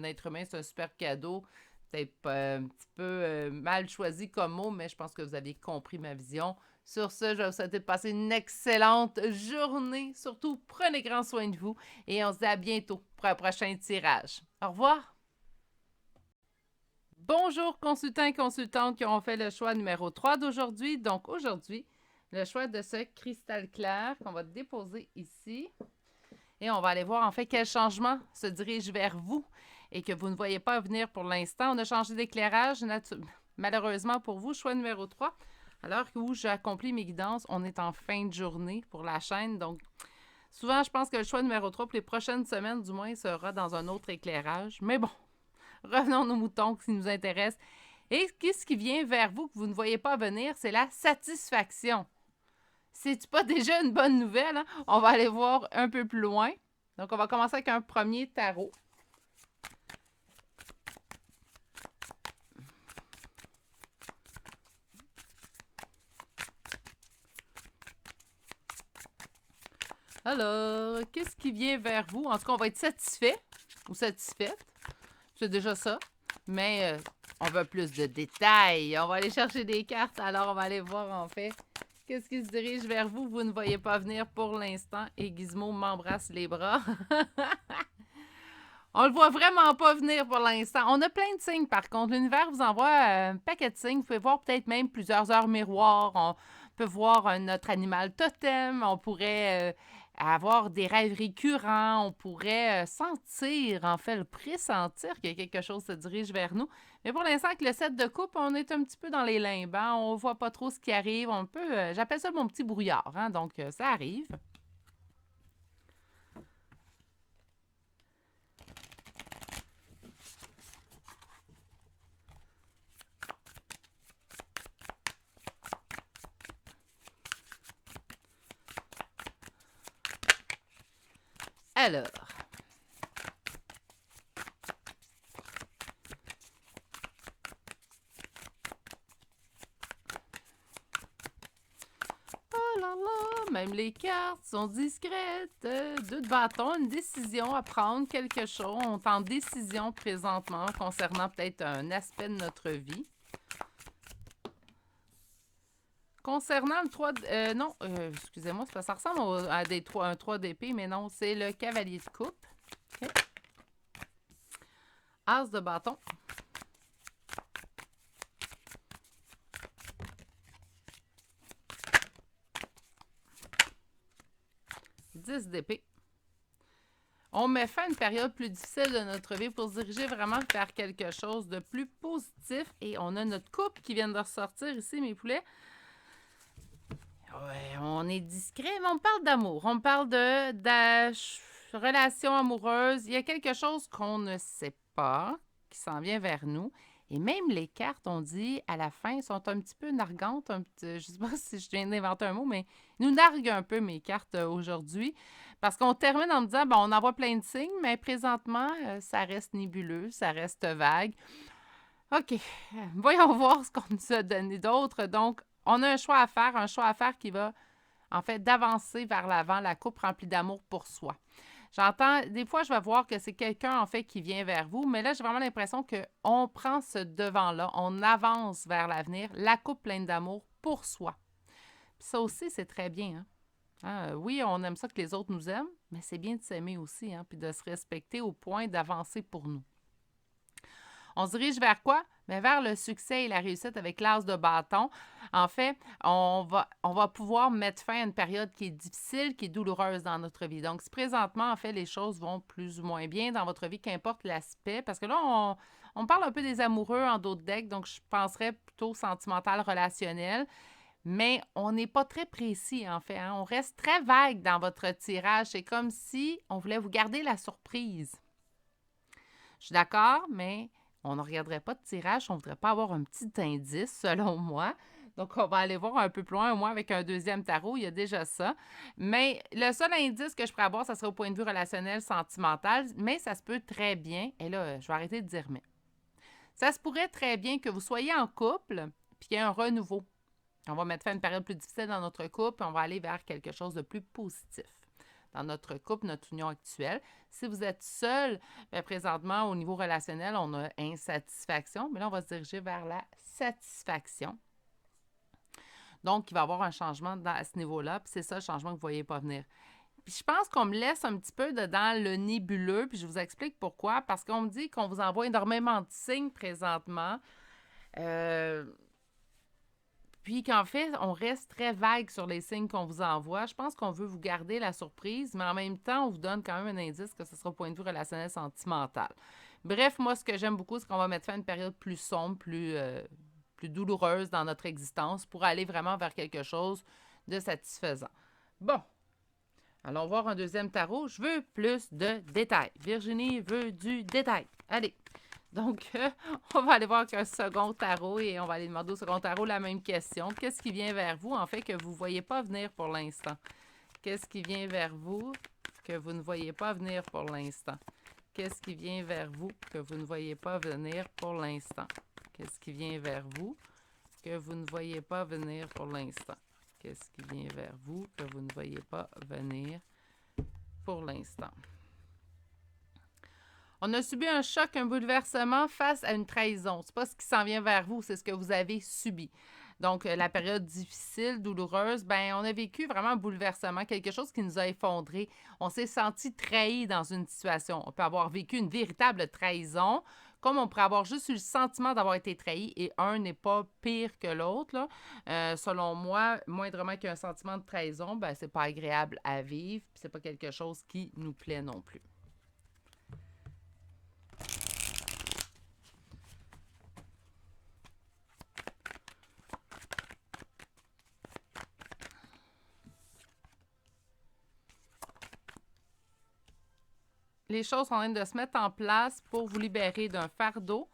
être humain, c'est un superbe cadeau, c'est peut-être un petit peu mal choisi comme mot, mais je pense que vous avez compris ma vision. Sur ce, je vais vous souhaiter de passer une excellente journée. Surtout, prenez grand soin de vous et on se dit à bientôt pour un prochain tirage. Au revoir! Bonjour consultants et consultantes qui ont fait le choix numéro 3 d'aujourd'hui. Donc aujourd'hui, le choix de ce cristal clair qu'on va déposer ici. Et on va aller voir en fait quel changement se dirige vers vous et que vous ne voyez pas venir pour l'instant. On a changé d'éclairage, malheureusement pour vous, choix numéro 3. Alors où j'accomplis mes guidances, on est en fin de journée pour la chaîne. Donc, souvent, je pense que le choix numéro 3 pour les prochaines semaines, du moins, sera dans un autre éclairage. Mais bon, revenons aux moutons qui nous intéressent. Et qu'est-ce qui vient vers vous que vous ne voyez pas venir? C'est la satisfaction. C'est-tu pas déjà une bonne nouvelle? Hein? On va aller voir un peu plus loin. Donc, on va commencer avec un premier tarot. Alors, qu'est-ce qui vient vers vous? En tout cas, on va être satisfait ou satisfaite. C'est déjà ça. Mais on veut plus de détails. On va aller chercher des cartes. Alors, on va aller voir en fait qu'est-ce qui se dirige vers vous. Vous ne voyez pas venir pour l'instant. Et Gizmo m'embrasse les bras. On le voit vraiment pas venir pour l'instant. On a plein de signes par contre. L'univers vous envoie un paquet de signes. Vous pouvez voir peut-être même plusieurs heures miroirs. On peut voir notre animal totem. On pourrait avoir des rêves récurrents. On pourrait sentir, en fait, le pressentir que quelque chose se dirige vers nous. Mais pour l'instant, avec le 7 de coupe, on est un petit peu dans les limbes. Hein? On voit pas trop ce qui arrive. On peut, j'appelle ça mon petit brouillard. Hein? Donc, ça arrive. Alors, oh là là, même les cartes sont discrètes. Deux de bâton, une décision à prendre, quelque chose. On est en décision présentement concernant peut-être un aspect de notre vie. Concernant le 3... non, excusez-moi, ça ressemble à un 3 d'épée, mais non, c'est le cavalier de coupe. Okay. As de bâton. Dix d'épée. On met fin à une période plus difficile de notre vie pour se diriger vraiment vers quelque chose de plus positif. Et on a notre couple qui vient de ressortir ici, mes poulets. Ouais, on est discret, mais on parle d'amour. On parle relation amoureuse, il y a quelque chose qu'on ne sait pas, qui s'en vient vers nous. Et même les cartes, on dit, à la fin, sont un petit peu narguantes. Je ne sais pas si je viens d'inventer un mot, mais ils nous narguent un peu, mes cartes, aujourd'hui. Parce qu'on termine en me disant, on envoie plein de signes, mais présentement, ça reste nébuleux, ça reste vague. OK, voyons voir ce qu'on nous a donné d'autre. Donc, on a un choix à faire qui va, en fait, d'avancer vers l'avant, la coupe remplie d'amour pour soi. J'entends, des fois, je vais voir que c'est quelqu'un, en fait, qui vient vers vous, mais là, j'ai vraiment l'impression qu'on prend ce devant-là, on avance vers l'avenir, la coupe pleine d'amour pour soi. Puis ça aussi, c'est très bien, hein? Oui, on aime ça que les autres nous aiment, mais c'est bien de s'aimer aussi, hein, puis de se respecter au point d'avancer pour nous. On se dirige vers quoi? Mais vers le succès et la réussite avec l'as de bâton. En fait, on va pouvoir mettre fin à une période qui est difficile, qui est douloureuse dans notre vie. Donc, si présentement, en fait, les choses vont plus ou moins bien dans votre vie, qu'importe l'aspect, parce que là, on parle un peu des amoureux en d'autres decks, donc je penserais plutôt sentimental, relationnel, mais on n'est pas très précis, en fait, hein. On reste très vague dans votre tirage. C'est comme si on voulait vous garder la surprise. Je suis d'accord, mais on ne regarderait pas de tirage, on ne voudrait pas avoir un petit indice, selon moi. Donc, on va aller voir un peu plus loin, moi, avec un deuxième tarot, il y a déjà ça. Mais le seul indice que je pourrais avoir, ça serait au point de vue relationnel, sentimental, mais ça se peut très bien, et là, je vais arrêter de dire mais. Ça se pourrait très bien que vous soyez en couple, puis qu'il y ait un renouveau. On va mettre fin à une période plus difficile dans notre couple, puis on va aller vers quelque chose de plus positif dans notre couple, notre union actuelle. Si vous êtes seul, présentement, au niveau relationnel, on a insatisfaction, mais là, on va se diriger vers la satisfaction. Donc, il va y avoir un changement à ce niveau-là, puis c'est ça le changement que vous ne voyez pas venir. Puis je pense qu'on me laisse un petit peu dedans le nébuleux, puis je vous explique pourquoi. Parce qu'on me dit qu'on vous envoie énormément de signes présentement. Puis qu'en fait, on reste très vague sur les signes qu'on vous envoie. Je pense qu'on veut vous garder la surprise, mais en même temps, on vous donne quand même un indice que ce sera au point de vue relationnel sentimental. Bref, moi, ce que j'aime beaucoup, c'est qu'on va mettre fin à une période plus sombre, plus douloureuse dans notre existence pour aller vraiment vers quelque chose de satisfaisant. Bon, allons voir un deuxième tarot. Je veux plus de détails. Virginie veut du détail. Allez. Donc, on va aller voir qu'un second tarot et on va aller demander au second tarot la même question. Qu'est-ce qui vient vers vous, en fait, que vous ne voyez pas venir pour l'instant? Qu'est-ce qui vient vers vous que vous ne voyez pas venir pour l'instant? Qu'est-ce qui vient vers vous que vous ne voyez pas venir pour l'instant? Qu'est-ce qui vient vers vous que vous ne voyez pas venir pour l'instant? Qu'est-ce qui vient vers vous que vous ne voyez pas venir pour l'instant? On a subi un choc, un bouleversement face à une trahison. Ce n'est pas ce qui s'en vient vers vous, c'est ce que vous avez subi. Donc, la période difficile, douloureuse, on a vécu vraiment un bouleversement, quelque chose qui nous a effondrés. On s'est senti trahi dans une situation. On peut avoir vécu une véritable trahison, comme on pourrait avoir juste eu le sentiment d'avoir été trahi, et un n'est pas pire que l'autre. Selon moi, moindrement qu'un sentiment de trahison, c'est pas agréable à vivre, puis c'est pas quelque chose qui nous plaît non plus. Les choses sont en train de se mettre en place pour vous libérer d'un fardeau.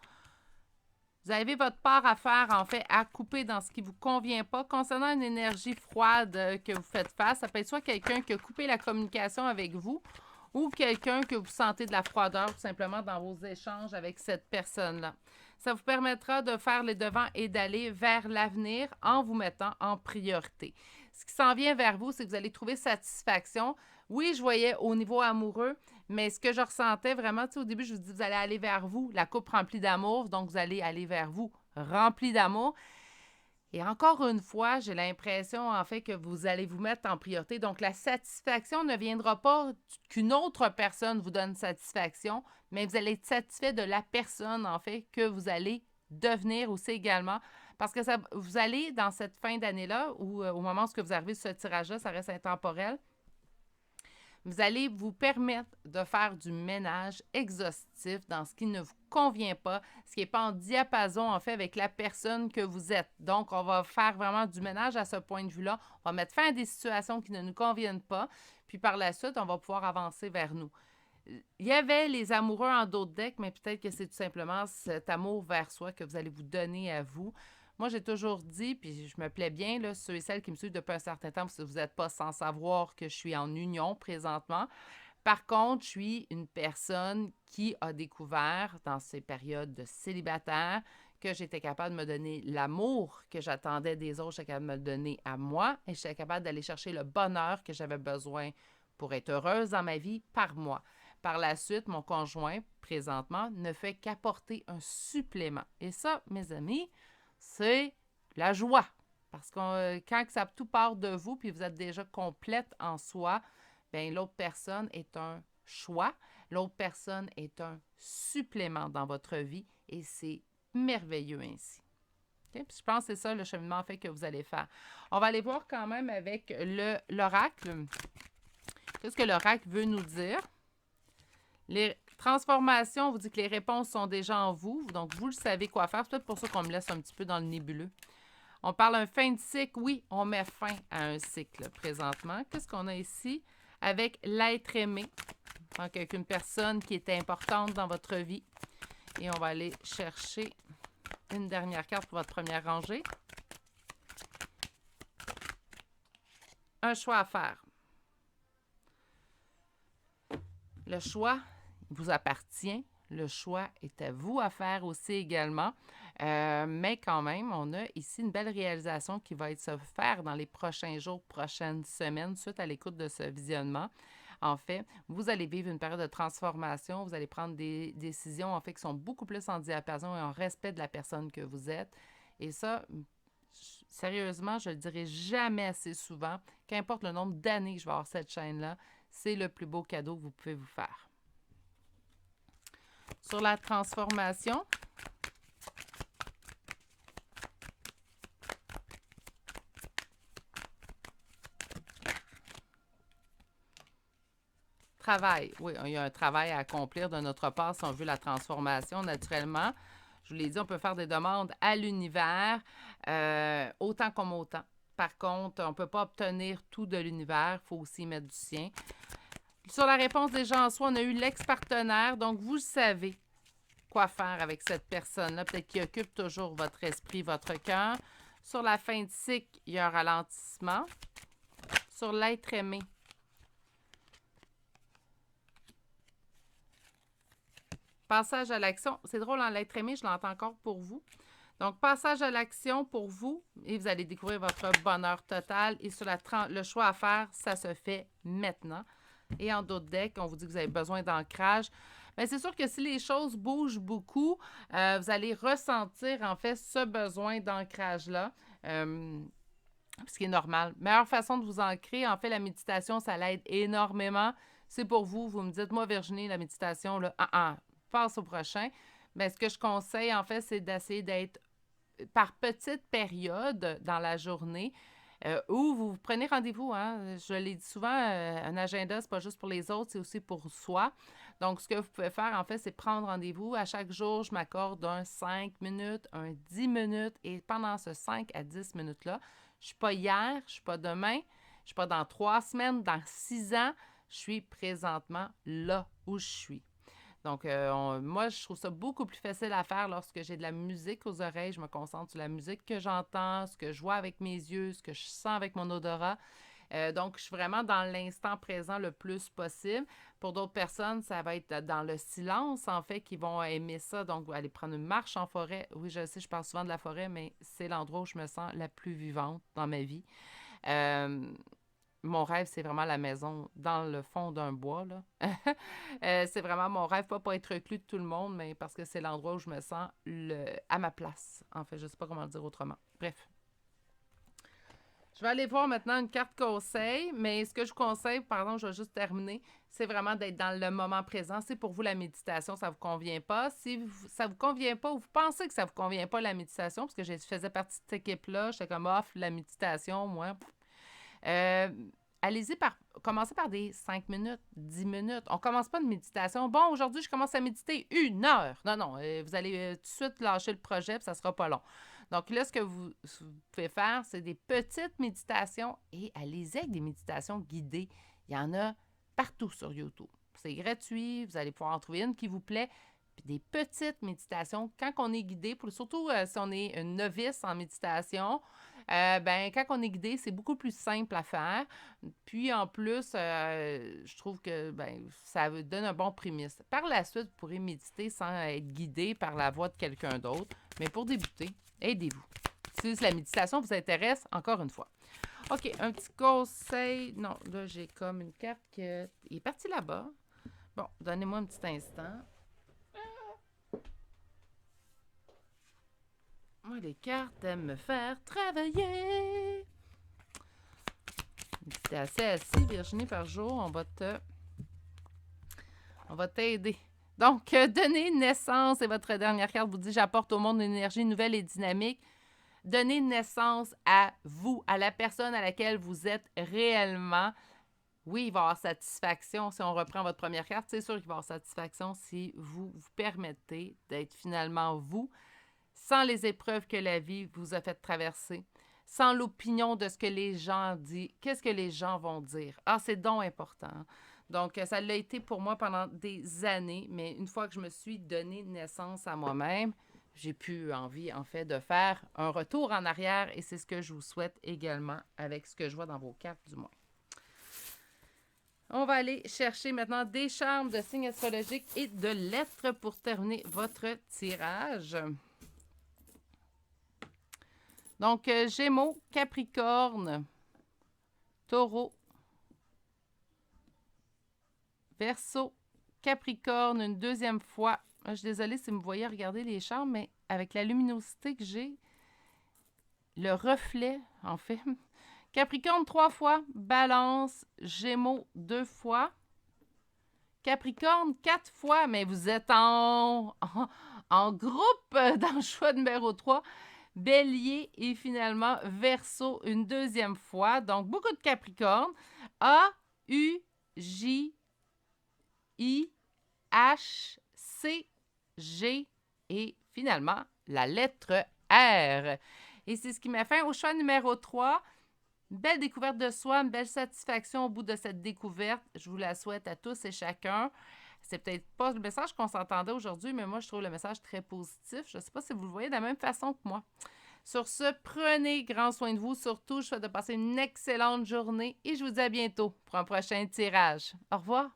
Vous avez votre part à faire, en fait, à couper dans ce qui ne vous convient pas. Concernant une énergie froide que vous faites face, ça peut être soit quelqu'un qui a coupé la communication avec vous ou quelqu'un que vous sentez de la froideur tout simplement dans vos échanges avec cette personne-là. Ça vous permettra de faire les devants et d'aller vers l'avenir en vous mettant en priorité. Ce qui s'en vient vers vous, c'est que vous allez trouver satisfaction. Oui, je voyais au niveau amoureux, mais ce que je ressentais vraiment, au début, je vous dis, vous allez aller vers vous, la coupe remplie d'amour, donc vous allez aller vers vous, rempli d'amour. Et encore une fois, j'ai l'impression, en fait, que vous allez vous mettre en priorité. Donc, la satisfaction ne viendra pas qu'une autre personne vous donne satisfaction, mais vous allez être satisfait de la personne, en fait, que vous allez devenir aussi également. Parce que vous allez, dans cette fin d'année-là, ou au moment où vous arrivez sur ce tirage-là, ça reste intemporel, vous allez vous permettre de faire du ménage exhaustif dans ce qui ne vous convient pas, ce qui n'est pas en diapason, en fait, avec la personne que vous êtes. Donc, on va faire vraiment du ménage à ce point de vue-là. On va mettre fin à des situations qui ne nous conviennent pas. Puis par la suite, on va pouvoir avancer vers nous. Il y avait les amoureux en d'autres decks, mais peut-être que c'est tout simplement cet amour vers soi que vous allez vous donner à vous. Moi, j'ai toujours dit, puis je me plais bien, là, ceux et celles qui me suivent depuis un certain temps, parce que vous n'êtes pas sans savoir que je suis en union présentement. Par contre, je suis une personne qui a découvert dans ces périodes de célibataire que j'étais capable de me donner l'amour que j'attendais des autres, j'étais capable de me le donner à moi et j'étais capable d'aller chercher le bonheur que j'avais besoin pour être heureuse dans ma vie par moi. Par la suite, mon conjoint, présentement, ne fait qu'apporter un supplément. Et ça, mes amis, c'est la joie. Parce que quand ça tout part de vous, puis vous êtes déjà complète en soi, bien, l'autre personne est un choix. L'autre personne est un supplément dans votre vie et c'est merveilleux ainsi. Okay? Puis je pense que c'est ça le cheminement en fait que vous allez faire. On va aller voir quand même avec l'oracle. Qu'est-ce que l'oracle veut nous dire? Les transformations, on vous dit que les réponses sont déjà en vous, donc vous le savez quoi faire. C'est peut-être pour ça qu'on me laisse un petit peu dans le nébuleux. On parle d'un fin de cycle. Oui, on met fin à un cycle présentement. Qu'est-ce qu'on a ici? Avec l'être aimé, donc avec une personne qui est importante dans votre vie. Et on va aller chercher une dernière carte pour votre première rangée. Un choix à faire. Le choix vous appartient. Le choix est à vous à faire aussi également. Mais quand même, on a ici une belle réalisation qui va être se faire dans les prochains jours, prochaines semaines, suite à l'écoute de ce visionnement. En fait, vous allez vivre une période de transformation. Vous allez prendre des décisions, en fait, qui sont beaucoup plus en diapason et en respect de la personne que vous êtes. Et ça, sérieusement, je ne le dirai jamais assez souvent. Qu'importe le nombre d'années que je vais avoir cette chaîne-là, c'est le plus beau cadeau que vous pouvez vous faire. Sur la transformation, travail. Oui, il y a un travail à accomplir de notre part si on veut la transformation naturellement. Je vous l'ai dit, on peut faire des demandes à l'univers autant comme autant. Par contre, on ne peut pas obtenir tout de l'univers, il faut aussi mettre du sien. Sur la réponse des gens en soi, on a eu l'ex-partenaire, donc vous savez quoi faire avec cette personne-là, peut-être qui occupe toujours votre esprit, votre cœur. Sur la fin de cycle, il y a un ralentissement. Sur l'être aimé, passage à l'action. C'est drôle, en l'être aimé, je l'entends encore pour vous. Donc, passage à l'action pour vous et vous allez découvrir votre bonheur total. Et sur le choix à faire, ça se fait maintenant. Et en d'autres decks, on vous dit que vous avez besoin d'ancrage. Bien, c'est sûr que si les choses bougent beaucoup, vous allez ressentir en fait ce besoin d'ancrage-là. Ce qui est normal. Meilleure façon de vous ancrer, en fait, la méditation, ça l'aide énormément. C'est pour vous. Vous me dites, moi, Virginie, la méditation, là, passe au prochain. Bien, ce que je conseille, en fait, c'est d'essayer d'être par petites périodes dans la journée où vous prenez rendez-vous. Hein? Je l'ai dit souvent, un agenda, c'est pas juste pour les autres, c'est aussi pour soi. Donc, ce que vous pouvez faire, en fait, c'est prendre rendez-vous. À chaque jour, je m'accorde un 5 minutes, un 10 minutes. Et pendant ce 5 à 10 minutes-là, je ne suis pas hier, je ne suis pas demain, je ne suis pas dans 3 semaines, dans 6 ans. Je suis présentement là où je suis. Donc, moi, je trouve ça beaucoup plus facile à faire lorsque j'ai de la musique aux oreilles. Je me concentre sur la musique que j'entends, ce que je vois avec mes yeux, ce que je sens avec mon odorat. Donc, je suis vraiment dans l'instant présent le plus possible. Pour d'autres personnes, ça va être dans le silence, en fait, qui vont aimer ça. Donc, aller prendre une marche en forêt. Oui, je sais, je parle souvent de la forêt, mais c'est l'endroit où je me sens la plus vivante dans ma vie. Mon rêve, c'est vraiment la maison dans le fond d'un bois, là. C'est vraiment mon rêve, pas pour être reclus de tout le monde, mais parce que c'est l'endroit où je me sens à ma place. En fait, je ne sais pas comment le dire autrement. Bref. Je vais aller voir maintenant une carte conseil, mais ce que je vous conseille, pardon, je vais juste terminer, c'est vraiment d'être dans le moment présent. C'est pour vous la méditation, ça ne vous convient pas. Si ça ne vous convient pas ou vous pensez que ça ne vous convient pas la méditation, parce que je faisais partie de cette équipe-là, j'étais comme off la méditation, moi. Allez-y commencez par des 5 minutes, 10 minutes. On ne commence pas une méditation. Bon, aujourd'hui, je commence à méditer 1 heure. Non, vous allez tout de suite lâcher le projet, puis ça ne sera pas long. Donc là, ce que vous pouvez faire, c'est des petites méditations et allez-y avec des méditations guidées. Il y en a partout sur YouTube. C'est gratuit, vous allez pouvoir en trouver une qui vous plaît. Puis des petites méditations, quand on est guidé, surtout si on est une novice en méditation, quand on est guidé, c'est beaucoup plus simple à faire. Puis en plus, je trouve que ça donne un bon prémisse. Par la suite, vous pourrez méditer sans être guidé par la voix de quelqu'un d'autre. Mais pour débuter, aidez-vous. Si la méditation vous intéresse, encore une fois. OK, un petit conseil. Non, là, j'ai comme une carte qui est partie là-bas. Bon, donnez-moi un petit instant. Moi, les cartes aiment me faire travailler. C'est assez, Virginie, par jour. On va t'aider. Donc, donnez naissance, et votre dernière carte vous dit « J'apporte au monde une énergie nouvelle et dynamique ». Donnez naissance à vous, à la personne à laquelle vous êtes réellement. Oui, il va y avoir satisfaction. Si on reprend votre première carte, c'est sûr qu'il va y avoir satisfaction si vous vous permettez d'être finalement vous, sans les épreuves que la vie vous a fait traverser, sans l'opinion de ce que les gens disent. Qu'est-ce que les gens vont dire? Ah, c'est donc important. Donc, ça l'a été pour moi pendant des années, mais une fois que je me suis donné naissance à moi-même, j'ai pu envie, en fait, de faire un retour en arrière et c'est ce que je vous souhaite également avec ce que je vois dans vos cartes, du moins. On va aller chercher maintenant des charmes de signes astrologiques et de lettres pour terminer votre tirage. Donc, Gémeaux, Capricorne, Taureau, Verseau, Capricorne, une deuxième fois. Je suis désolée si vous me voyez regarder les charmes, mais avec la luminosité que j'ai, le reflet, en fait. Capricorne 3 fois, Balance, Gémeaux 2 fois, Capricorne 4 fois, mais vous êtes en groupe dans le choix numéro 3. Bélier et finalement Verseau une deuxième fois. Donc, beaucoup de Capricorne. A, U, J, I, H, C, G et finalement la lettre R. Et c'est ce qui m'a fait au choix numéro 3. Une belle découverte de soi, une belle satisfaction au bout de cette découverte. Je vous la souhaite à tous et chacun. C'est peut-être pas le message qu'on s'entendait aujourd'hui, mais moi, je trouve le message très positif. Je ne sais pas si vous le voyez de la même façon que moi. Sur ce, prenez grand soin de vous. Surtout, je souhaite de passer une excellente journée et je vous dis à bientôt pour un prochain tirage. Au revoir.